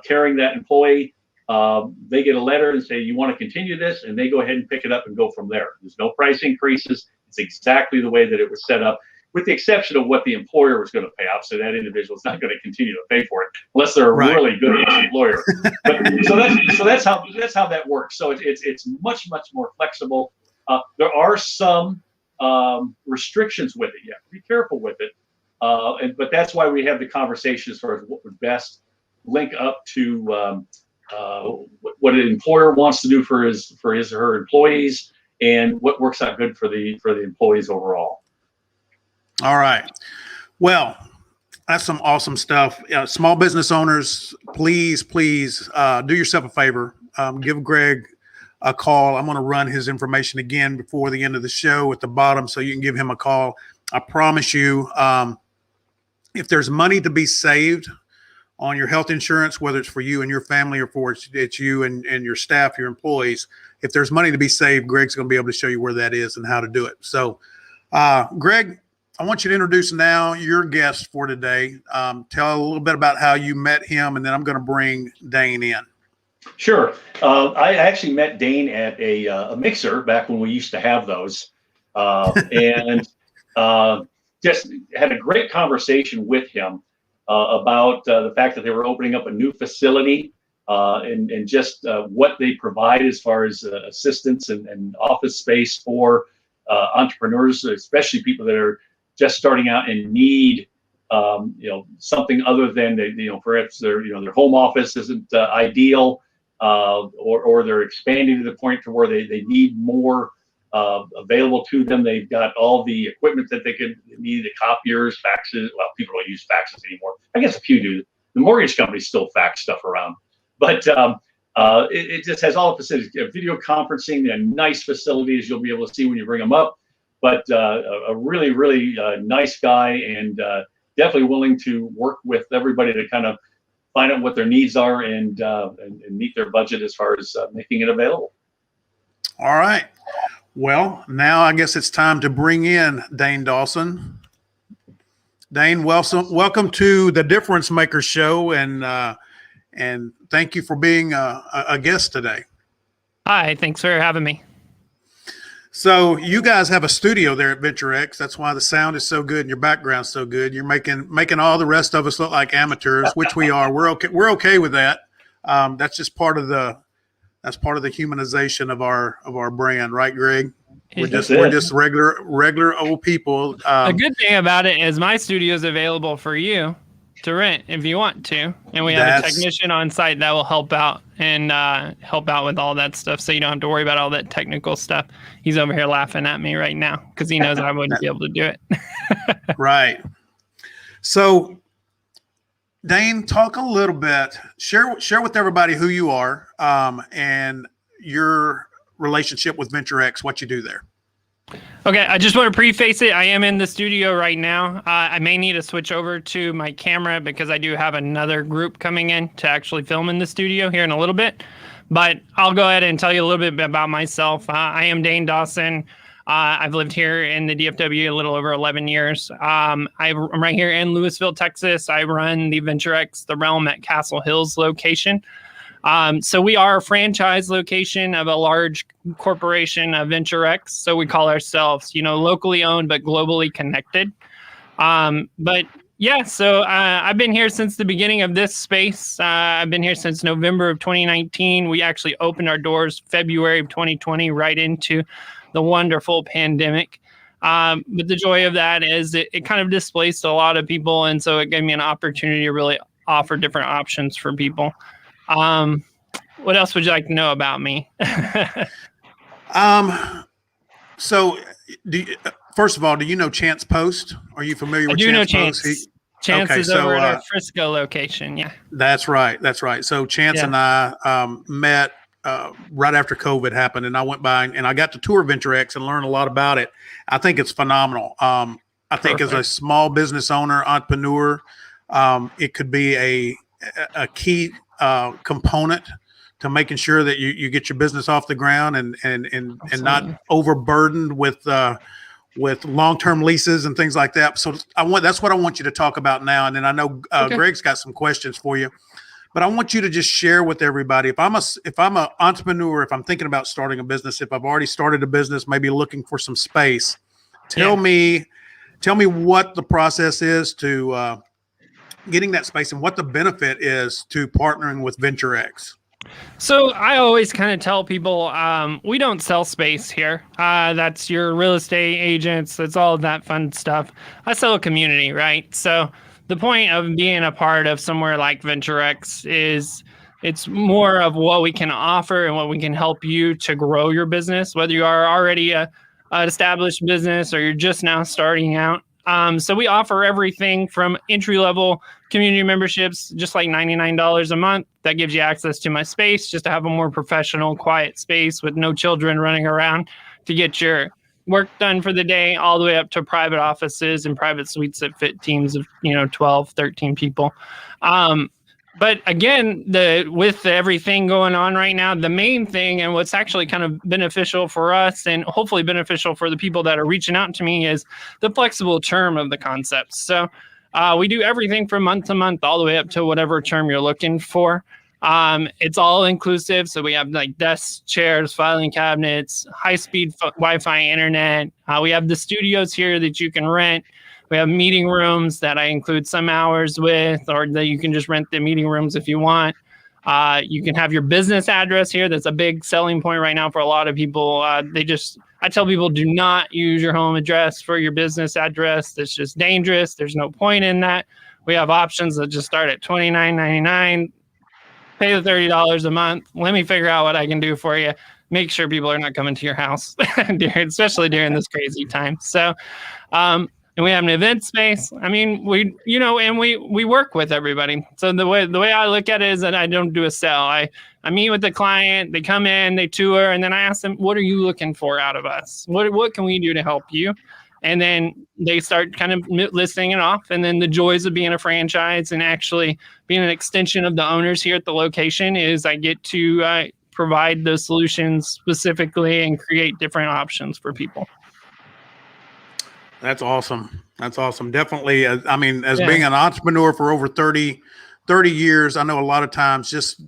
carrying that employee. They get a letter and say, you want to continue this? And they go ahead and pick it up and go from there. There's no price increases. It's exactly the way that it was set up, with the exception of what the employer was going to pay out. So that individual is not going to continue to pay for it unless they're a really good employer. But, so that's how that works. So it's much more flexible. There are some restrictions with it. You have to be careful with it. But that's why we have the conversation as far as what would best link up to what an employer wants to do for his or her employees, and what works out good for the employees overall. All right. Well, that's some awesome stuff. Small business owners, please do yourself a favor. Give Greg a call. I'm going to run his information again before the end of the show at the bottom, so you can give him a call. I promise you, if there's money to be saved on your health insurance, whether it's for you and your family or for it's you and your staff, your employees, if there's money to be saved, Greg's going to be able to show you where that is and how to do it. So, Greg, I want you to introduce now your guest for today. Tell a little bit about how you met him, and then I'm going to bring Dane in. Sure. I actually met Dane at a mixer back when we used to have those, and just had a great conversation with him about the fact that they were opening up a new facility, and just what they provide as far as assistance and office space for entrepreneurs, especially people that are just starting out and need something other than perhaps their home office isn't ideal, or they're expanding to the point to where they need more available to them. They've got all the equipment that they could need, the copiers, faxes. Well, people don't use faxes anymore. I guess a few do. The mortgage companies still fax stuff around, but it just has all the facilities. Video conferencing, and nice facilities you'll be able to see when you bring them up. But a really nice guy, and definitely willing to work with everybody to kind of find out what their needs are and meet their budget as far as making it available. All right. Well, now I guess it's time to bring in Dane Dawson. Dane, welcome to the Difference Maker Show, and thank you for being a guest today. Hi, thanks for having me. So you guys have a studio there at Venture X. That's why the sound is so good and your background's so good. You're making all the rest of us look like amateurs, which we are. We're okay. We're okay with that. That's just part of the humanization of our brand, right, Greg? We're just regular old people. The good thing about it is my studio is available for you. to rent if you want to. And we have a technician on site that will help out and help out with all that stuff. So you don't have to worry about all that technical stuff. He's over here laughing at me right now because he knows I wouldn't be able to do it. Right. So Dane, talk a little bit, share with everybody who you are and your relationship with Venture X, what you do there. Okay, I just want to preface it. I am in the studio right now. I may need to switch over to my camera because I do have another group coming in to actually film in the studio here in a little bit. But I'll go ahead and tell you a little bit about myself. I am Dane Dawson. I've lived here in the DFW a little over 11 years. I'm right here in Lewisville, Texas. I run the Venture X, the Realm at Castle Hills location. So we are a franchise location of a large corporation of Venture X. So we call ourselves, locally owned, but globally connected. But yeah, so I've been here since the beginning of this space. I've been here since November of 2019. We actually opened our doors February of 2020, right into the wonderful pandemic. But the joy of that is it kind of displaced a lot of people. And so it gave me an opportunity to really offer different options for people. What else would you like to know about me? So first of all, do you know Chance Post? Are you familiar with Chance Post? Chance is over at our Frisco location. Yeah, that's right. So Chance and I met right after COVID happened, and I went by and I got to tour Venture X and learn a lot about it. I think it's phenomenal. I think as a small business owner, entrepreneur, it could be a key component to making sure that you get your business off the ground and not overburdened with long-term leases and things like that. So that's what I want you to talk about now. And then I know Greg's got some questions for you, but I want you to just share with everybody. If I'm an entrepreneur, if I'm thinking about starting a business, if I've already started a business, maybe looking for some space, tell me what the process is to getting that space and what the benefit is to partnering with Venture X. So I always kind of tell people, we don't sell space here. That's your real estate agents. That's all of that fun stuff. I sell a community, right? So the point of being a part of somewhere like Venture X is it's more of what we can offer and what we can help you to grow your business, whether you are already an established business or you're just now starting out. So we offer everything from entry-level community memberships, just like $99 a month. That gives you access to my space, just to have a more professional, quiet space with no children running around to get your work done for the day, all the way up to private offices and private suites that fit teams of, 12, 13 people. But again, with everything going on right now, the main thing and what's actually kind of beneficial for us and hopefully beneficial for the people that are reaching out to me is the flexible term of the concept. So we do everything from month to month all the way up to whatever term you're looking for. It's all inclusive. So we have like desks, chairs, filing cabinets, high-speed Wi-Fi internet. We have the studios here that you can rent. We have meeting rooms that I include some hours with, or that you can just rent the meeting rooms if you want. You can have your business address here. That's a big selling point right now for a lot of people. I tell people, do not use your home address for your business address. That's just dangerous. There's no point in that. We have options that just start at $29.99. Pay the $30 a month. Let me figure out what I can do for you. Make sure people are not coming to your house, especially during this crazy time. So, and we have an event space. I mean, we work with everybody. So the way I look at it is that I don't do a sell. I meet with the client, they come in, they tour, and then I ask them, what are you looking for out of us? What can we do to help you? And then they start kind of listing it off. And then the joys of being a franchise and actually being an extension of the owners here at the location is I get to provide those solutions specifically and create different options for people. That's awesome. Definitely. Being an entrepreneur for over 30 years, I know a lot of times just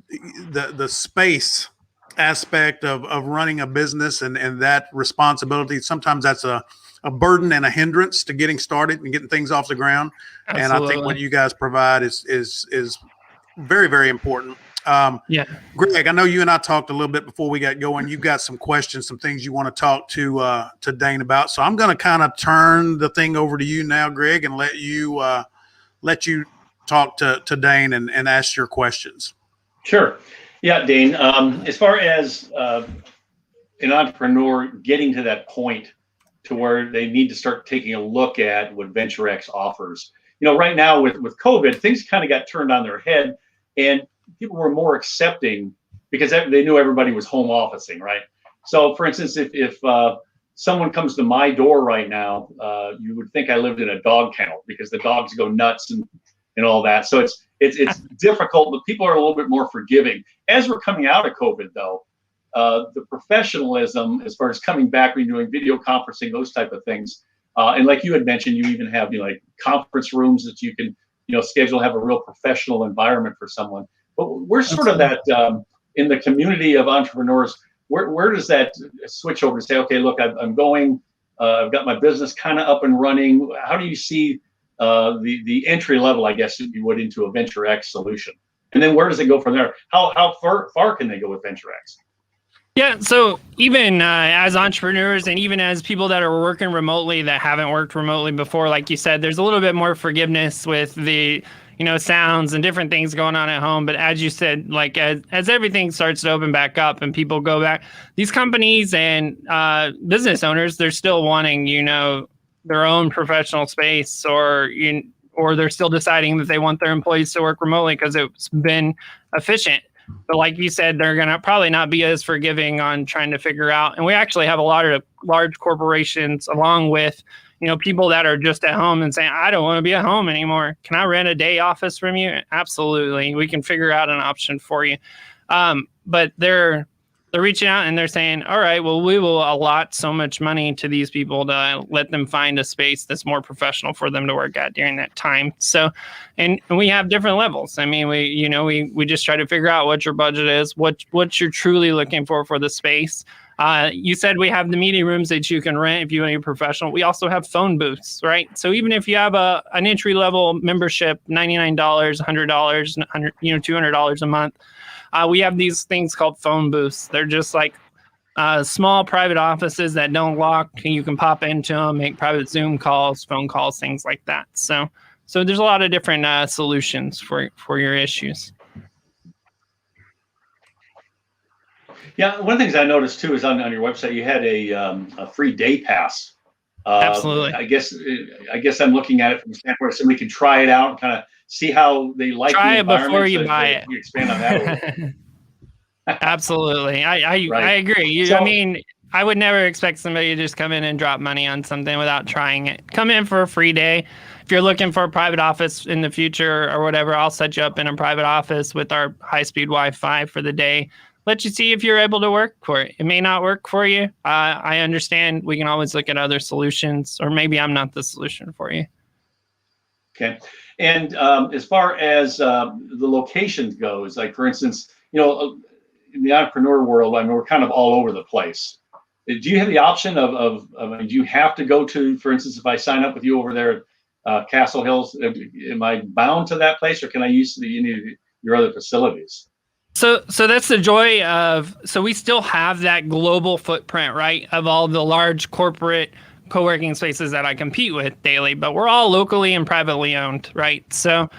the space aspect of running a business and that responsibility, sometimes that's a burden and a hindrance to getting started and getting things off the ground. Absolutely. And I think what you guys provide is very, very important. Greg, I know you and I talked a little bit before we got going. You've got some questions, some things you want to talk to Dane about. So I'm going to kind of turn the thing over to you now, Greg, and let you talk to Dane and ask your questions. Sure. Yeah, Dane. As far as an entrepreneur getting to that point to where they need to start taking a look at what VentureX offers. Right now with COVID, things kind of got turned on their head, and people were more accepting because they knew everybody was home officing, right? So, for instance, if someone comes to my door right now, you would think I lived in a dog kennel because the dogs go nuts and all that. So it's difficult, but people are a little bit more forgiving. As we're coming out of COVID, though, the professionalism as far as coming back, when you're doing video conferencing, those type of things, and like you had mentioned, you even have like conference rooms that you can schedule, have a real professional environment for someone. But we're sort of that in the community of entrepreneurs. Where does that switch over to say, okay, look, I'm going, I've got my business kind of up and running. How do you see the entry level, I guess, if you would, into a VentureX solution? And then where does it go from there? How far can they go with VentureX? Yeah, so even as entrepreneurs and even as people that are working remotely that haven't worked remotely before, like you said, there's a little bit more forgiveness with the sounds and different things going on at home. But as you said, like as everything starts to open back up and people go back, these companies and business owners, they're still wanting their own professional space, or they're still deciding that they want their employees to work remotely because it's been efficient. But like you said, they're going to probably not be as forgiving on trying to figure out. And we actually have a lot of large corporations along with, people that are just at home and saying, I don't want to be at home anymore. Can I rent a day office from you? Absolutely. We can figure out an option for you. But they're reaching out and they're saying, all right, well, we will allot so much money to these people to let them find a space that's more professional for them to work at during that time. So, and we have different levels. I mean, we just try to figure out what your budget is, what you're truly looking for the space. You said we have the meeting rooms that you can rent if you want to be professional. We also have phone booths, right? So even if you have an entry level membership, $99, $100, $200 a month, we have these things called phone booths. They're just like small private offices that don't lock. You can pop into them, make private Zoom calls, phone calls, things like that. So there's a lot of different solutions for your issues. Yeah, one of the things I noticed too is on your website you had a free day pass. Absolutely. I guess I'm looking at it from the standpoint so we can try it out and kind of see how they like try the it before you so buy it. You expand on that. Absolutely, I agree. I mean, I would never expect somebody to just come in and drop money on something without trying it. Come in for a free day. If you're looking for a private office in the future or whatever, I'll set you up in a private office with our high-speed Wi-Fi for the day. Let you see if you're able to work for it. It may not work for you. I understand. We can always look at other solutions, or maybe I'm not the solution for you. Okay. And as far as the location goes, like for instance, in the entrepreneur world, I mean, we're kind of all over the place. Do you have the option of do you have to go to, for instance, if I sign up with you over there at Castle Hills, am I bound to that place, or can I use any of your other facilities? So that's the joy of, so we still have that global footprint, right, of all the large corporate co-working spaces that I compete with daily, but we're all locally and privately owned, right? So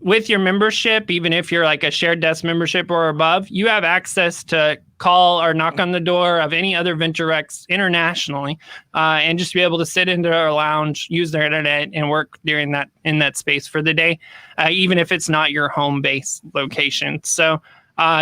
with your membership, even if you're like a shared desk membership or above, you have access to call or knock on the door of any other VentureX internationally, and just be able to sit into our lounge, use their internet, and work in that space for the day, even if it's not your home base location. So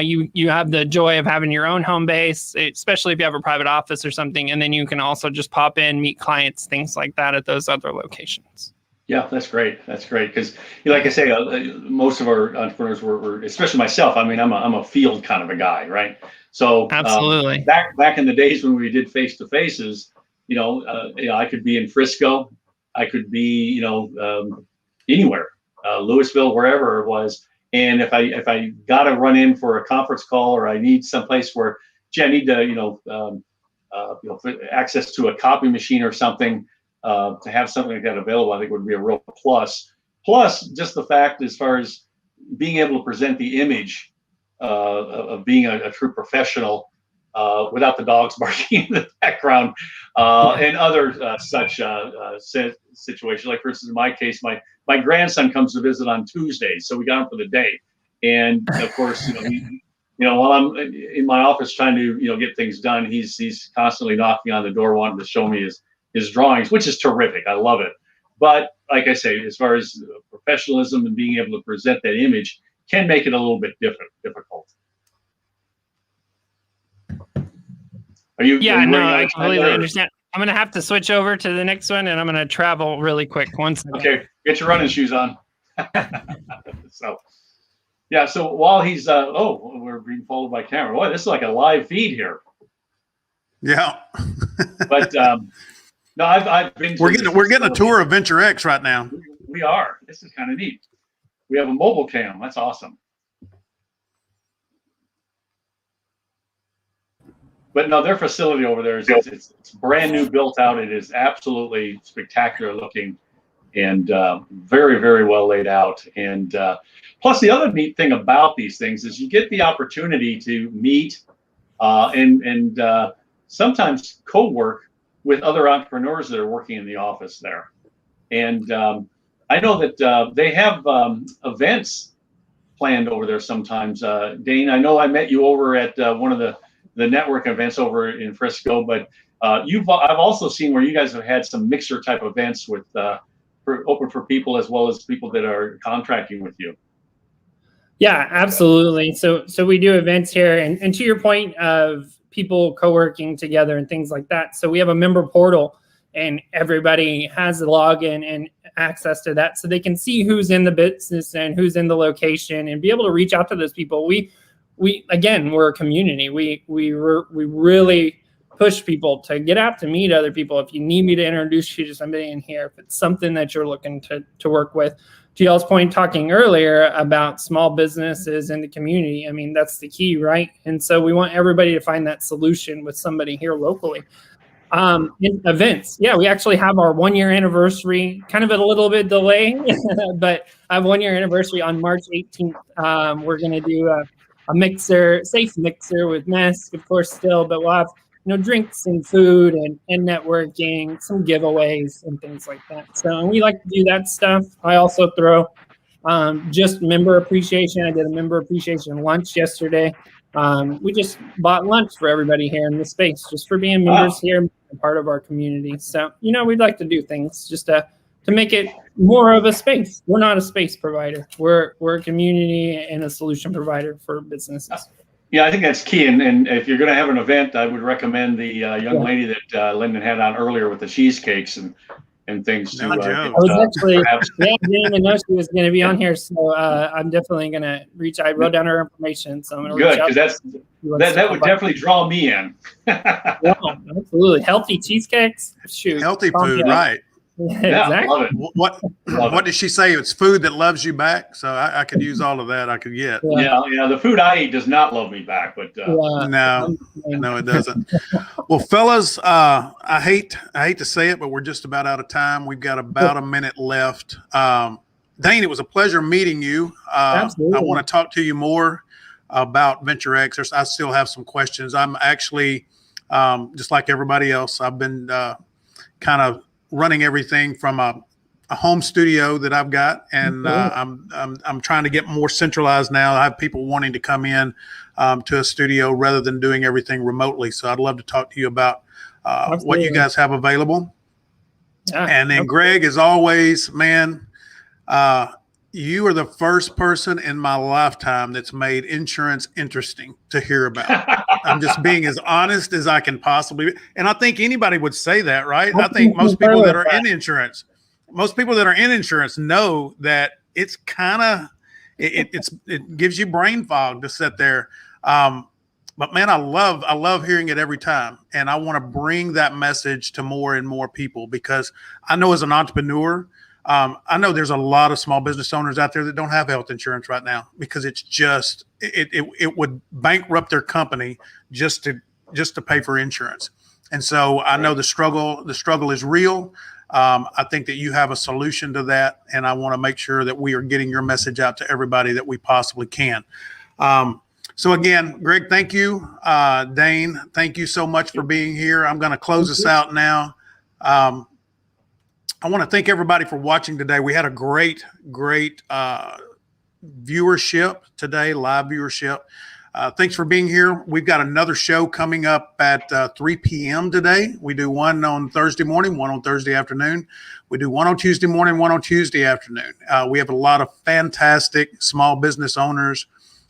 you have the joy of having your own home base, especially if you have a private office or something, and then you can also just pop in, meet clients, things like that at those other locations. Yeah, that's great. That's great because, like I say, most of our entrepreneurs were, especially myself. I mean, I'm a field kind of a guy, right? So absolutely, back in the days when we did face to faces, I could be in Frisco, I could be, anywhere, Louisville, wherever it was. And if I got to run in for a conference call, or I need someplace where, I need to, access to a copy machine or something. To have something like that available, I think would be a real plus. Plus, just the fact as far as being able to present the image of being a true professional without the dogs barking in the background, and other such situations. Like, for instance, in my case, my grandson comes to visit on Tuesdays, so we got him for the day. And of course, while I'm in my office trying to get things done, he's constantly knocking on the door, wanting to show me his drawings, which is terrific. I love it. But like I say, as far as professionalism and being able to present that image can make it a little bit difficult. Are you? Yeah, are you no, running out I of time completely there? understand. I'm going to have to switch over to the next one, and I'm going to travel really quick. One second. Okay, get your running shoes on. So, yeah. So while he's we're being followed by camera. Boy, this is like a live feed here. Yeah. But no, I've been. We're getting a tour of Venture X right now. We are. This is kind of neat. We have a mobile cam. That's awesome. But no, their facility over there is it's brand new, built out. It is absolutely spectacular looking, and very, very well laid out. And plus, the other neat thing about these things is you get the opportunity to meet and sometimes co-work with other entrepreneurs that are working in the office there. And I know that they have events planned over there sometimes. Dane, I know I met you over at one of the network events over in Frisco, but I've also seen where you guys have had some mixer type events with open for people as well as people that are contracting with you. Yeah, absolutely. So we do events here, and to your point of people co-working together and things like that. So we have a member portal, and everybody has a login and access to that, so they can see who's in the business and who's in the location, and be able to reach out to those people. We're a community. We really push people to get out to meet other people. If you need me to introduce you to somebody in here, if it's something that you're looking to work with. To y'all's point, talking earlier about small businesses in the community, I mean, that's the key, right? And so we want everybody to find that solution with somebody here locally. In events, yeah, we actually have our 1 year anniversary, kind of a little bit delay, but I have 1 year anniversary on March 18th. We're going to do a safe mixer with masks, of course, still, but we'll have drinks and food and networking, some giveaways and things like that. So, and we like to do that stuff. I also throw just member appreciation. I did a member appreciation lunch yesterday. We just bought lunch for everybody here in the space, just for being members here and part of our community. So, we'd like to do things just to make it more of a space. We're not a space provider. We're a community and a solution provider for businesses. Yeah, I think that's key. And if you're going to have an event, I would recommend the young lady that Lyndon had on earlier with the cheesecakes and things. No joke. I was actually, I didn't even know she was going to be on here, so I'm definitely going to reach. I wrote down her information, so I'm going to reach out. Good, because that would definitely draw me in. Yeah, absolutely. Healthy cheesecakes. Shoot. Healthy food, right? Yeah, exactly. Love it. What did she say? It's food that loves you back. So I could use all of that I could get. Yeah. The food I eat does not love me back, but no, it doesn't. Well, fellas, I hate to say it, but we're just about out of time. We've got about a minute left. Dane, it was a pleasure meeting you. Absolutely. I want to talk to you more about Venture X. I still have some questions. I'm actually just like everybody else. I've been kind of running everything from a home studio that I've got, and I'm trying to get more centralized now. I have people wanting to come in to a studio rather than doing everything remotely. So I'd love to talk to you about what you guys have available. And then Greg, as always, man, you are the first person in my lifetime that's made insurance interesting to hear about. I'm just being as honest as I can possibly be. And I think anybody would say that, right? I think most people that are in insurance know that it's kind of, it gives you brain fog to sit there. But man, I love hearing it every time. And I want to bring that message to more and more people, because I know as an entrepreneur, I know there's a lot of small business owners out there that don't have health insurance right now, because it's just it would bankrupt their company just to pay for insurance. And so I know the struggle is real. I think that you have a solution to that, and I want to make sure that we are getting your message out to everybody that we possibly can. So again, Greg, thank you. Dane, thank you so much for being here. I'm going to close this out now. I want to thank everybody for watching today. We had a great viewership today, live viewership. Thanks for being here. We've got another show coming up at 3 p.m. today. We do one on Thursday morning, one on Thursday afternoon. We do one on Tuesday morning, one on Tuesday afternoon. We have a lot of fantastic small business owners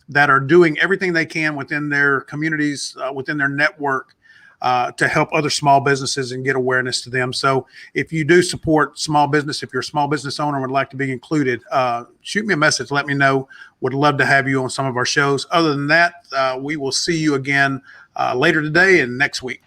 that are doing everything they can within their communities, within their network, to help other small businesses and get awareness to them. So if you do support small business, if you're a small business owner and would like to be included, shoot me a message. Let me know. Would love to have you on some of our shows. Other than that, we will see you again later today and next week.